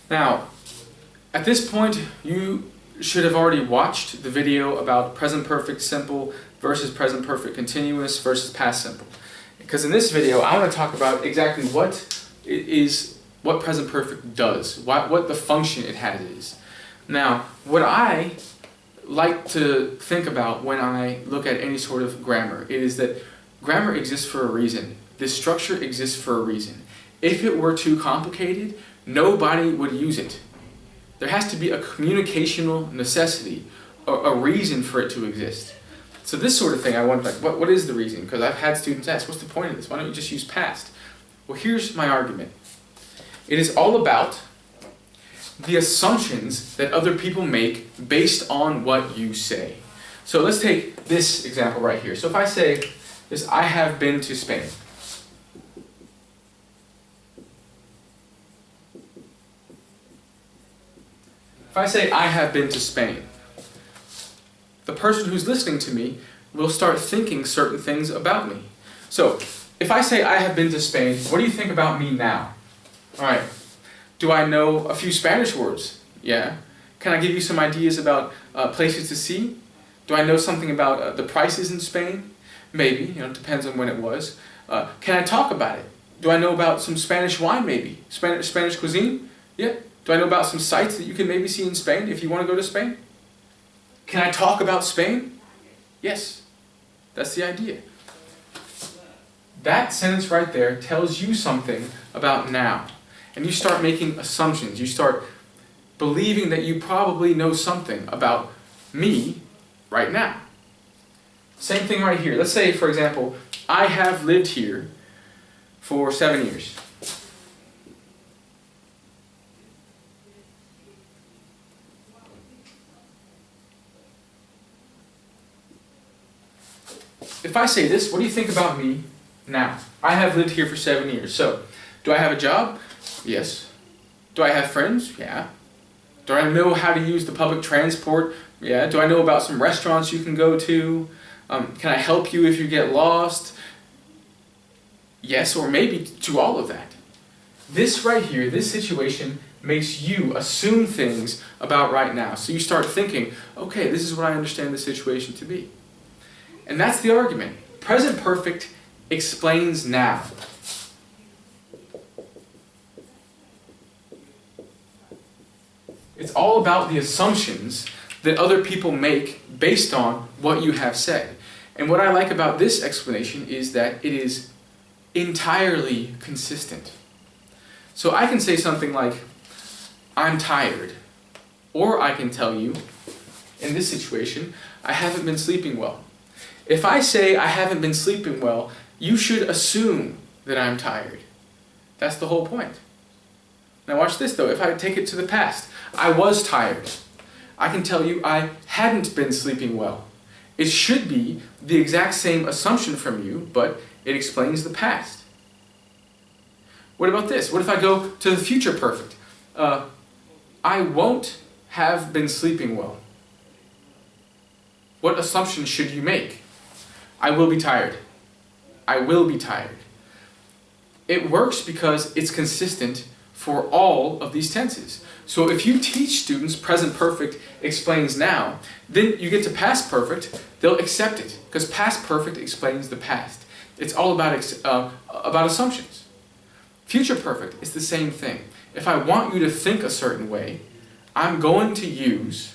Now, at this point, you should have already watched the video about present perfect simple versus present perfect continuous versus past simple. Because in this video, I want to talk about exactly what present perfect does, what the function it has is. Now, what I like to think about when I look at any sort of grammar is that grammar exists for a reason. This structure exists for a reason. If it were too complicated, nobody would use it. There has to be a communicational necessity, a reason for it to exist. So this sort of thing, I wonder, like, what is the reason? Because I've had students ask, what's the point of this? Why don't you just use past? Well, here's my argument. It is all about the assumptions that other people make based on what you say. So let's take this example right here. So if I say this, I have been to Spain. If I say I have been to Spain, the person who's listening to me will start thinking certain things about me. So if I say I have been to Spain, what do you think about me now? All right. Do I know a few Spanish words? Yeah. Can I give you some ideas about places to see? Do I know something about the prices in Spain? Maybe. It depends on when it was. Can I talk about it? Do I know about some Spanish wine? Maybe. Spanish cuisine? Yeah. Do I know about some sites that you can maybe see in Spain if you want to go to Spain? Can I talk about Spain? Yes. That's the idea. That sentence right there tells you something about now. And you start making assumptions. You start believing that you probably know something about me right now. Same thing right here. Let's say, for example, I have lived here for 7 years. If I say this, what do you think about me now? I have lived here for 7 years. So, do I have a job? Yes. Do I have friends? Yeah. Do I know how to use the public transport? Yeah. Do I know about some restaurants you can go to? Can I help you if you get lost? Yes, or maybe to all of that. This right here, this situation makes you assume things about right now. So you start thinking, okay, this is what I understand the situation to be. And that's the argument. Present perfect explains now. It's all about the assumptions that other people make based on what you have said. And what I like about this explanation is that it is entirely consistent. So I can say something like, I'm tired. Or I can tell you, in this situation, I haven't been sleeping well. If I say I haven't been sleeping well, you should assume that I'm tired. That's the whole point. Now watch this though. If I take it to the past, I was tired. I can tell you I hadn't been sleeping well. It should be the exact same assumption from you, but it explains the past. What about this? What if I go to the future perfect? I won't have been sleeping well. What assumption should you make? I will be tired. I will be tired. It works because it's consistent for all of these tenses. So if you teach students present perfect explains now, then you get to past perfect, they'll accept it because past perfect explains the past. It's all about assumptions. Future perfect is the same thing. If I want you to think a certain way, I'm going to use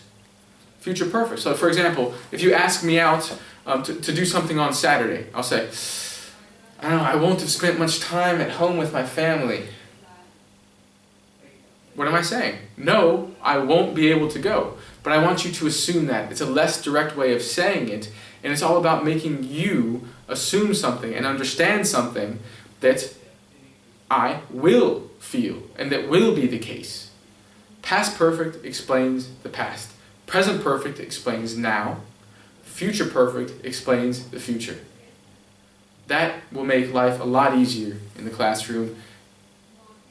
future perfect. So for example, if you ask me out to do something on Saturday, I'll say, I don't know, I won't have spent much time at home with my family. What am I saying? No, I won't be able to go. But I want you to assume that. It's a less direct way of saying it, and it's all about making you assume something and understand something that I will feel and that will be the case. Past perfect explains the past. Present perfect explains now. Future perfect explains the future. That will make life a lot easier in the classroom,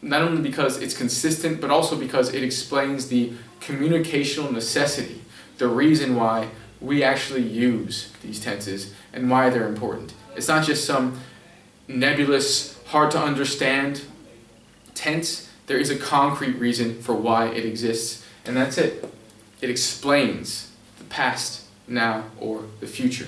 not only because it's consistent, but also because it explains the communicational necessity, the reason why we actually use these tenses and why they're important. It's not just some nebulous, hard to understand tense there is a concrete reason for why it exists, and that's it. It explains the past, now, or the future.